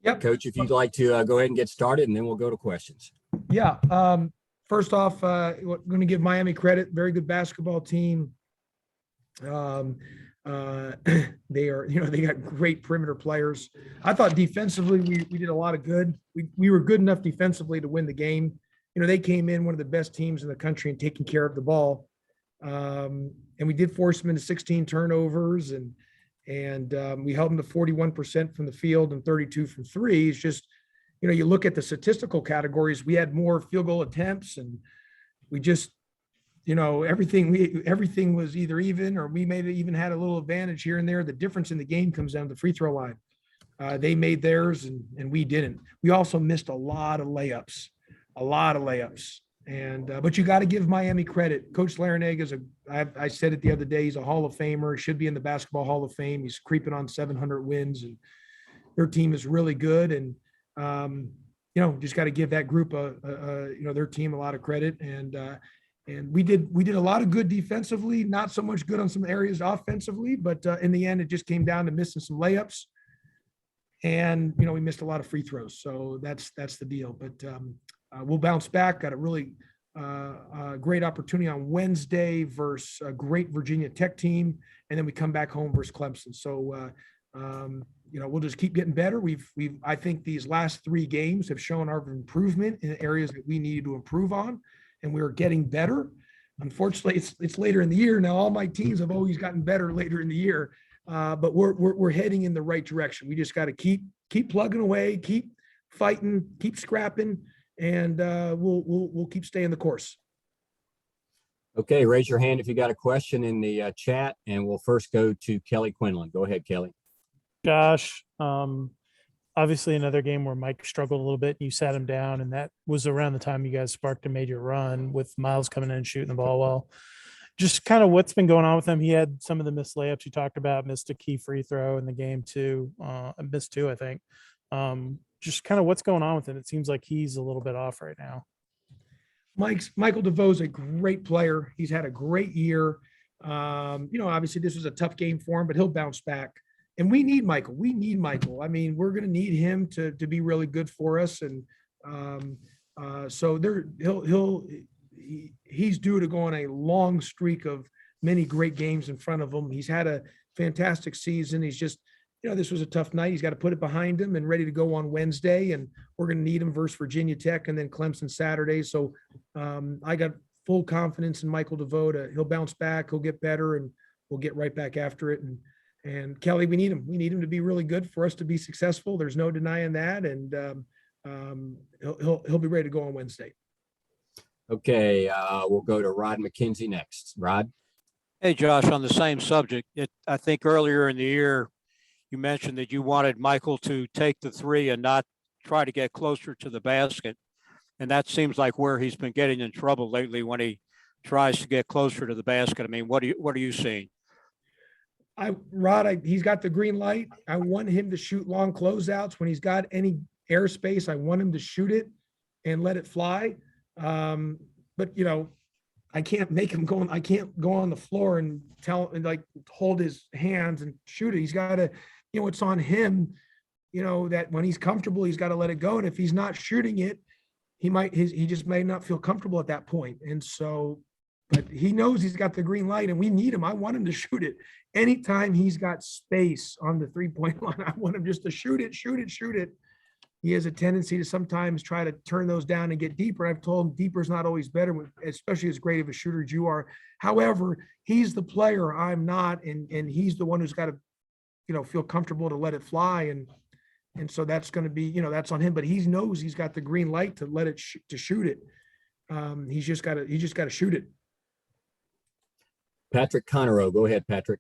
Yep. Coach, if you'd like to go ahead and get started, and then we'll go to questions. Yeah. First off, we're going to give Miami credit. Very good basketball team. Um, they are, they got great perimeter players. I thought defensively, we did a lot of good. We were good enough defensively to win the game. They came in one of the best teams in the country and taking care of the ball. And we did force them into 16 turnovers and we held them to 41% from the field and 32 from three. It's just, you look at the statistical categories, we had more field goal attempts and we just, everything was either even or we maybe even had a little advantage here and there. The difference in the game comes down to the free throw line. They made theirs and we didn't. We also missed a lot of layups. But you got to give Miami credit. Coach Larinaga I said it the other day, he's a Hall of Famer, should be in the Basketball Hall of Fame. He's creeping on 700 wins and their team is really good. And, just got to give that group, their team a lot of credit. And we did a lot of good defensively, not so much good on some areas offensively, but in the end, it just came down to missing some layups. And, we missed a lot of free throws. So that's the deal. But we'll bounce back. Got a really great opportunity on Wednesday versus a great Virginia Tech team. And then we come back home versus Clemson. So, we'll just keep getting better. I think these last three games have shown our improvement in areas that we needed to improve on. And we're getting better. Unfortunately, it's later in the year. Now, all my teams have always gotten better later in the year. But we're heading in the right direction. We just got to keep plugging away, keep fighting, keep scrapping, and we'll keep staying the course. Okay, raise your hand if you got a question in the chat, and we'll first go to Kelly Quinlan. Go ahead, Kelly. Josh, obviously another game where Mike struggled a little bit. You sat him down, and that was around the time you guys sparked a major run with Miles coming in and shooting the ball well. Just kind of what's been going on with him. He had some of the missed layups you talked about, missed a key free throw in the game too, missed two, I think. Just kind of what's going on with him. It seems like he's a little bit off right now. Michael DeVoe's a great player. He's had a great year. Obviously this was a tough game for him, but he'll bounce back. And we need Michael. I mean, we're going to need him to be really good for us. And so he's due to go on a long streak of many great games in front of him. He's had a fantastic season. He's just, this was a tough night. He's got to put it behind him and ready to go on Wednesday. And we're going to need him versus Virginia Tech and then Clemson Saturday. So I got full confidence in Michael DeVoe. He'll bounce back. He'll get better and we'll get right back after it. And Kelly, we need him. We need him to be really good for us to be successful. There's no denying that. And he'll be ready to go on Wednesday. Okay, we'll go to Rod McKenzie next. Rod? Hey, Josh, on the same subject, I think earlier in the year, you mentioned that you wanted Michael to take the three and not try to get closer to the basket. And that seems like where he's been getting in trouble lately when he tries to get closer to the basket. I mean, what are you seeing? He's got the green light. I want him to shoot long closeouts. When he's got any airspace, I want him to shoot it and let it fly. But I can't make him go. I can't go on the floor and hold his hands and shoot it. He's got to, it's on him, that when he's comfortable, he's got to let it go. And if he's not shooting it, he just may not feel comfortable at that point. And so, but he knows he's got the green light and we need him. I want him to shoot it. Anytime he's got space on the 3-point line, I want him just to shoot it. He has a tendency to sometimes try to turn those down and get deeper. I've told him deeper is not always better, especially as great of a shooter as you are. However, he's the player, I'm not, and he's the one who's got to, feel comfortable to let it fly. And so that's going to be, that's on him. But he knows he's got the green light to let it to shoot it. He's just got to shoot it. Patrick Connerow. Go ahead, Patrick.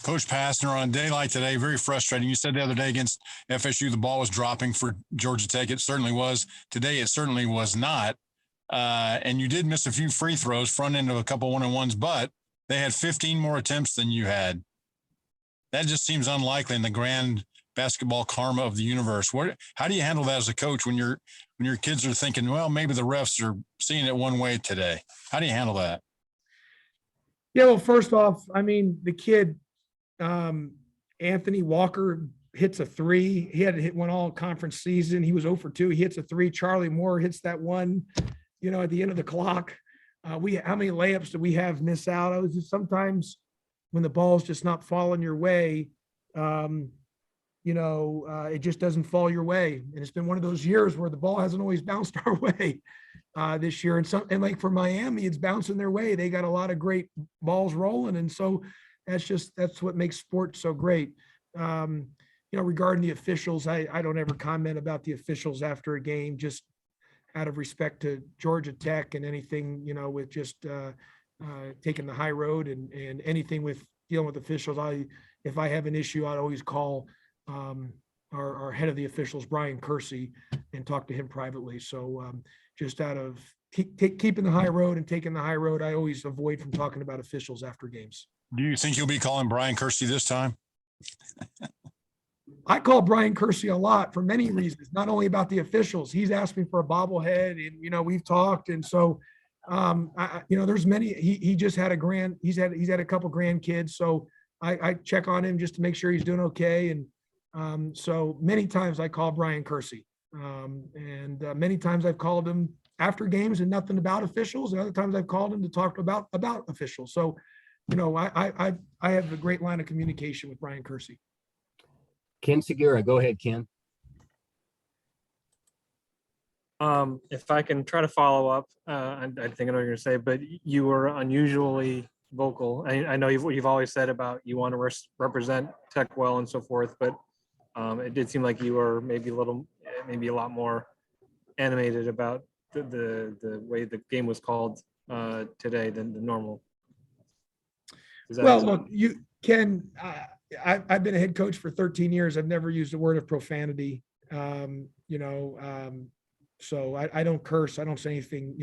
Coach Pastner, on a day like today, very frustrating. You said the other day against FSU, the ball was dropping for Georgia Tech. It certainly was. Today, it certainly was not. And you did miss a few free throws, front end of a couple one-on-ones, but they had 15 more attempts than you had. That just seems unlikely in the grand basketball karma of the universe. How do you handle that as a coach when your kids are thinking, well, maybe the refs are seeing it one way today? How do you handle that? Yeah, well, first off, I mean, the kid, Anthony Walker, hits a three. He had to hit one all conference season. He was 0 for 2. He hits a three. Charlie Moore hits that one, at the end of the clock. How many layups do we have miss out? I was just sometimes when the ball's just not falling your way, it just doesn't fall your way. And it's been one of those years where the ball hasn't always bounced our way this year. And like for Miami, it's bouncing their way. They got a lot of great balls rolling. And so that's what makes sports so great. Regarding the officials, I don't ever comment about the officials after a game, just out of respect to Georgia Tech and anything, with just taking the high road and anything with dealing with officials. If I have an issue, I'd always call our head of the officials, Brian Kersey, and talk to him privately. So just out of keeping the high road and taking the high road, I always avoid from talking about officials after games. Do you think you'll be calling Brian Kersey this time? I call Brian Kersey a lot for many reasons, not only about the officials. He's asked me for a bobblehead, and we've talked, and so there's many. He just had he's had a couple grandkids, so I check on him just to make sure he's doing okay. And so many times I call Brian Kersey, and many times I've called him after games and nothing about officials, and other times I've called him to talk about officials. So, I have a great line of communication with Brian Kersey. Ken Segura, go ahead, Ken. If I can try to follow up, I think I know what you're going to say, but you were unusually vocal. I know you've always said about you want to represent Tech well and so forth, but it did seem like you were maybe a lot more animated about the way the game was called today than the normal. Well, look, Ken, I've been a head coach for 13 years. I've never used a word of profanity. So I don't curse. I don't say anything,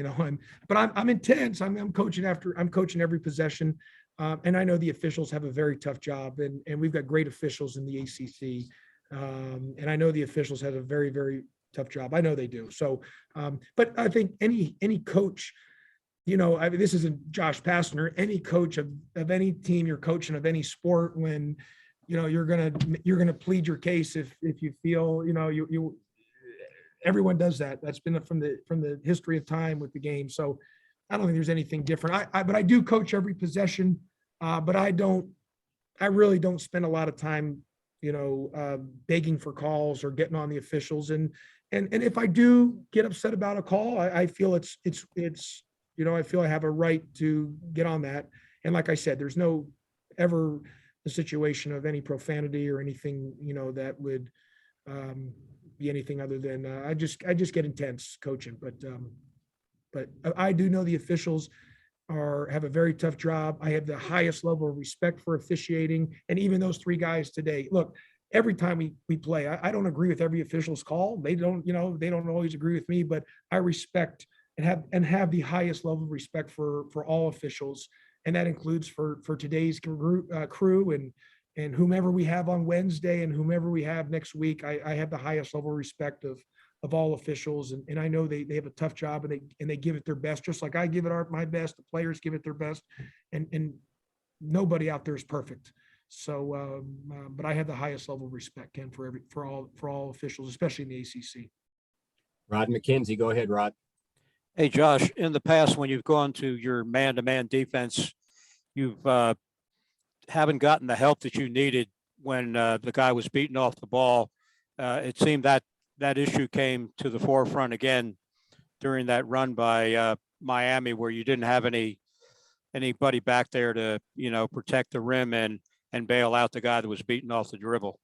but I'm intense. I'm coaching every possession. And I know the officials have a very tough job, and we've got great officials in the ACC. And I know the officials have a very, very tough job. I know they do. So, but I think any coach, this isn't Josh Pastner, any coach of any team you're coaching of any sport, when, you're going to plead your case if you feel, everyone does that. That's been from the history of time with the game. So I don't think there's anything different. But I do coach every possession, but I really don't spend a lot of time, begging for calls or getting on the officials. And if I do get upset about a call, I feel it's I feel I have a right to get on that. And like I said, there's no ever a situation of any profanity or anything, that would be anything other than I just get intense coaching. But I do know the officials have a very tough job. I have the highest level of respect for officiating, and even those three guys today. Look, every time we play, I don't agree with every official's call. They don't always agree with me, but I respect and have the highest level of respect for all officials, and that includes for today's crew and whomever we have on Wednesday and whomever we have next week. I have the highest level of respect of all officials, and I know they have a tough job, and they give it their best, just like I give it my best. The players give it their best, and nobody out there is perfect. So, but I have the highest level of respect, Ken, for all officials, especially in the ACC. Rod McKenzie, go ahead, Rod. Hey, Josh, in the past, when you've gone to your man-to-man defense, you've haven't gotten the help that you needed when the guy was beating off the ball. It seemed that issue came to the forefront again during that run by Miami, where you didn't have anybody back there to, protect the rim and bail out the guy that was beating off the dribble.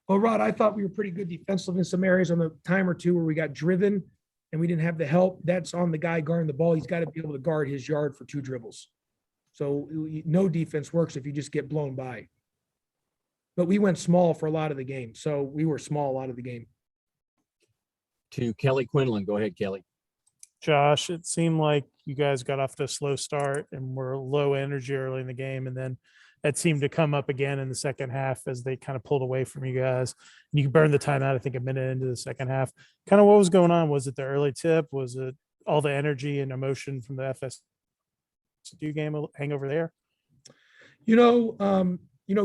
Well, Rod, I thought we were pretty good defensively in some areas on the time or two where we got driven and we didn't have the help. That's on the guy guarding the ball. He's got to be able to guard his yard for 2 dribbles. So no defense works if you just get blown by. But we went small for a lot of the game. So we were small a lot of the game. To Kelly Quinlan, go ahead, Kelly. Josh, it seemed like you guys got off to a slow start and were low energy early in the game. And then that seemed to come up again in the second half as they kind of pulled away from you guys. And you burned the timeout, I think, a minute into the second half. Kind of what was going on? Was it the early tip? Was it all the energy and emotion from the FSU game hang over there?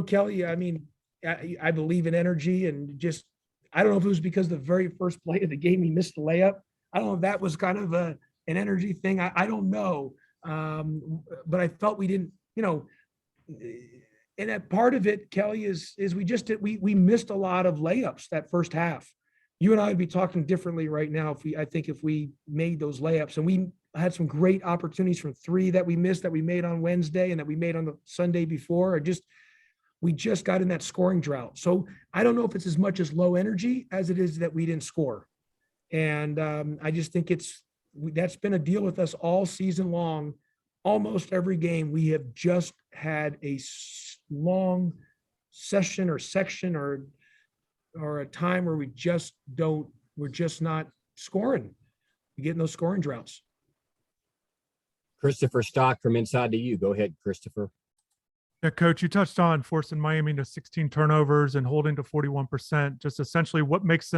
Kelly, I mean, I believe in energy and just, I don't know if it was because the very first play of the game, he missed the layup. I don't know if that was kind of an energy thing. I don't know. But I felt we didn't, and that part of it, Kelly, is we missed a lot of layups that first half. You and I would be talking differently right now if we made those layups, and we had some great opportunities from three that we missed that we made on Wednesday and that we made on the Sunday before. We just got in that scoring drought. So I don't know if it's as much as low energy as it is that we didn't score. And I just think that's been a deal with us all season long. Almost every game, we have just had a long session or section or a time where we're just not scoring. We get in those scoring droughts. Christopher Stock from Inside to You. Go ahead, Christopher. Yeah, Coach, you touched on forcing Miami to 16 turnovers and holding to 41%. Just essentially, what makes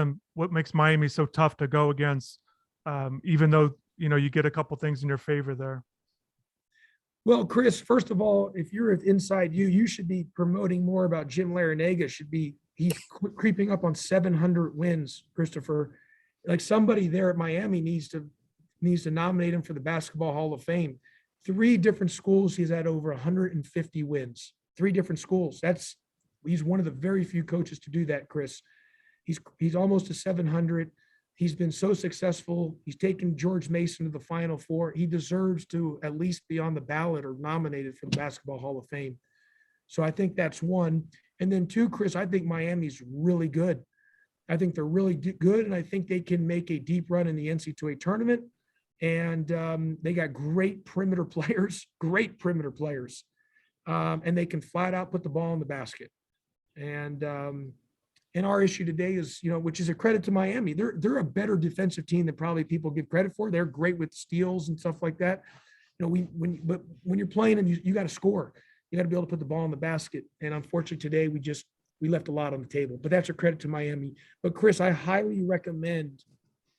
Miami so tough to go against, even though you get a couple things in your favor there. Well, Chris, first of all, if you're Inside you should be promoting more about Jim Larinaga. He's creeping up on 700 wins, Christopher. Like somebody there at Miami needs to nominate him for the Basketball Hall of Fame. 3 different schools, he's had over 150 wins. 3 different schools. He's one of the very few coaches to do that, Chris. He's almost to 700. He's been so successful. He's taken George Mason to the Final Four. He deserves to at least be on the ballot or nominated for the Basketball Hall of Fame. So I think that's one. And then 2, Chris, I think Miami's really good. I think they're really good, and I think they can make a deep run in the NCAA tournament. And they got great perimeter players, and they can flat out put the ball in the basket. And our issue today is, which is a credit to Miami. They're a better defensive team than probably people give credit for. They're great with steals and stuff like that. But when you're playing and you got to score, you got to be able to put the ball in the basket. And unfortunately today we left a lot on the table. But that's a credit to Miami. But Chris, I highly recommend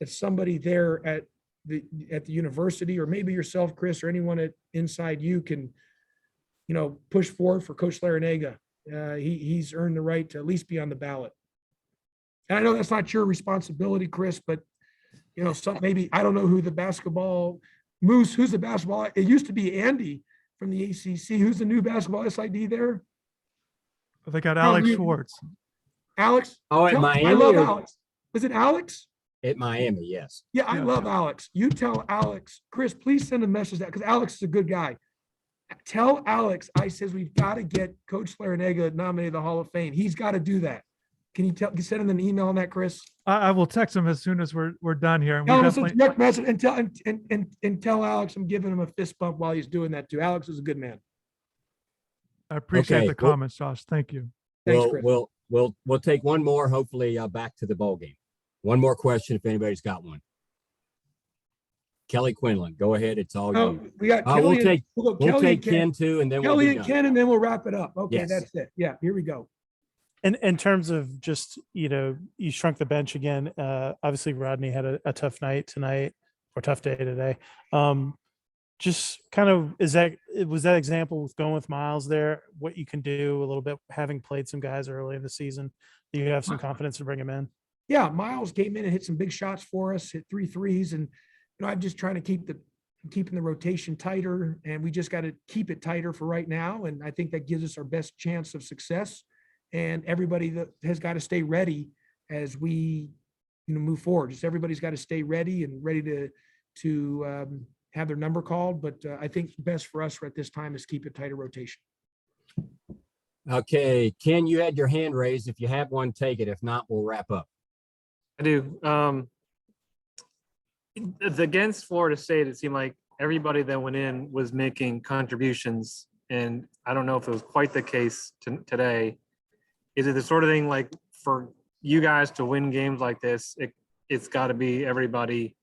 that somebody there at the university, or maybe yourself, Chris, or anyone at Inside You can, push forward for Coach Larinaga. He's earned the right to at least be on the ballot. And I know that's not your responsibility, Chris, but maybe I don't know who the basketball Moose. Who's the basketball? It used to be Andy from the ACC. Who's the new basketball SID there? They got Alex Schwartz. Alex. Oh, at Miami. I love Alex. Is it Alex? At Miami, yes. Yeah, I love Alex. You tell Alex, Chris, please send a message that because Alex is a good guy. Tell Alex, I says we've got to get Coach Larinaga nominated to the Hall of Fame. He's got to do that. Can you send him an email on that, Chris? I will text him as soon as we're done here. Tell him a direct message and tell Alex I'm giving him a fist bump while he's doing that too. Alex is a good man. I appreciate the comments, Josh. Thank you. Thanks, Chris. We'll take one more, hopefully back to the bowl game. One more question if anybody's got one. Kelly Quinlan, go ahead. It's all you. We got Kelly. We'll take Ken too, and then Kelly we'll be and done. Ken, and then we'll wrap it up. Okay, Yes. That's it. Yeah, here we go. And in terms of just, you shrunk the bench again. Obviously Rodney had a tough night tonight, or tough day today. Just kind of, was that example with going with Miles there, what you can do a little bit, having played some guys early in the season, do you have some confidence to bring him in? Yeah, Miles came in and hit some big shots for us, hit 3 threes. And, I'm just trying to keeping the rotation tighter, and we just got to keep it tighter for right now. And I think that gives us our best chance of success. And everybody that has got to stay ready as we, move forward. Just everybody's got to stay ready and ready to have their number called. But I think best for us at this time is keep a tighter rotation. Okay, Ken, you had your hand raised. If you have one, take it. If not, we'll wrap up. I do. Against Florida State, it seemed like everybody that went in was making contributions, and I don't know if it was quite the case today. Is it the sort of thing like for you guys to win games like this, it's got to be everybody,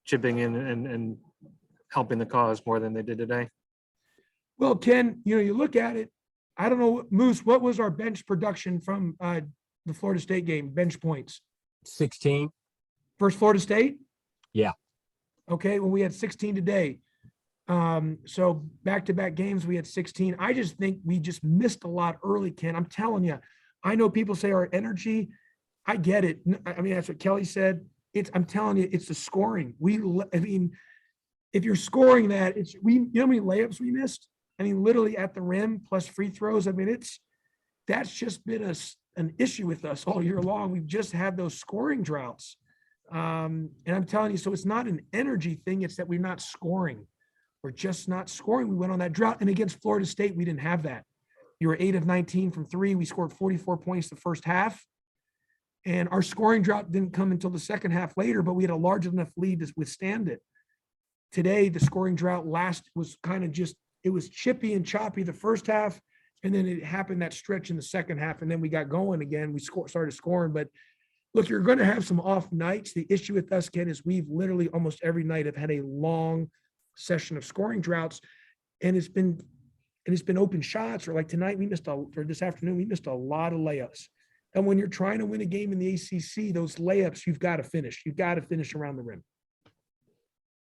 chipping in and helping the cause more than they did today? Well, Ken, you look at it. I don't know, Moose, what was our bench production from the Florida State game, bench points? 16. First Florida State? Yeah. Okay, well, we had 16 today. So back-to-back games, we had 16. I just think we just missed a lot early, Ken. I'm telling you, I know people say our energy, I get it. I mean, that's what Kelly said. I'm telling you, it's the scoring. I mean, if you're scoring that, you know how many layups we missed? I mean, literally at the rim plus free throws. I mean, that's just been an issue with us all year long. We've just had those scoring droughts. And I'm telling you, so it's not an energy thing. It's that we're not scoring. We're just not scoring. We went on that drought. And against Florida State, we didn't have that. You were 8 of 19 from 3. We scored 44 points the first half. And our scoring drought didn't come until the second half later, but we had a large enough lead to withstand it. Today, the scoring drought was kind of just, it was chippy and choppy the first half. And then it happened that stretch in the second half. And then we got going again. We started scoring. But look, you're going to have some off nights. The issue with us, Ken, is we've literally almost every night have had a long session of scoring droughts. And it's been open shots, or like tonight, or this afternoon, we missed a lot of layups. And when you're trying to win a game in the ACC, those layups, you've got to finish. You've got to finish around the rim.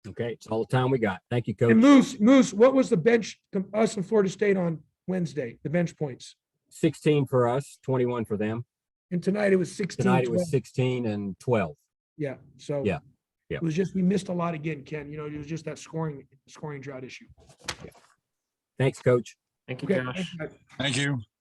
Okay, it's all the time we got. Thank you, Coach. And Moose, what was the bench, us and Florida State on Wednesday, the bench points? 16 for us, 21 for them. And tonight it was 16. Tonight it was 12. 16 and 12. Yeah. So Yeah. It was just, we missed a lot again, Ken. You know, it was just that scoring drought issue. Thanks, Coach. Thank you, Okay. Josh. thanks, guys. Thank you.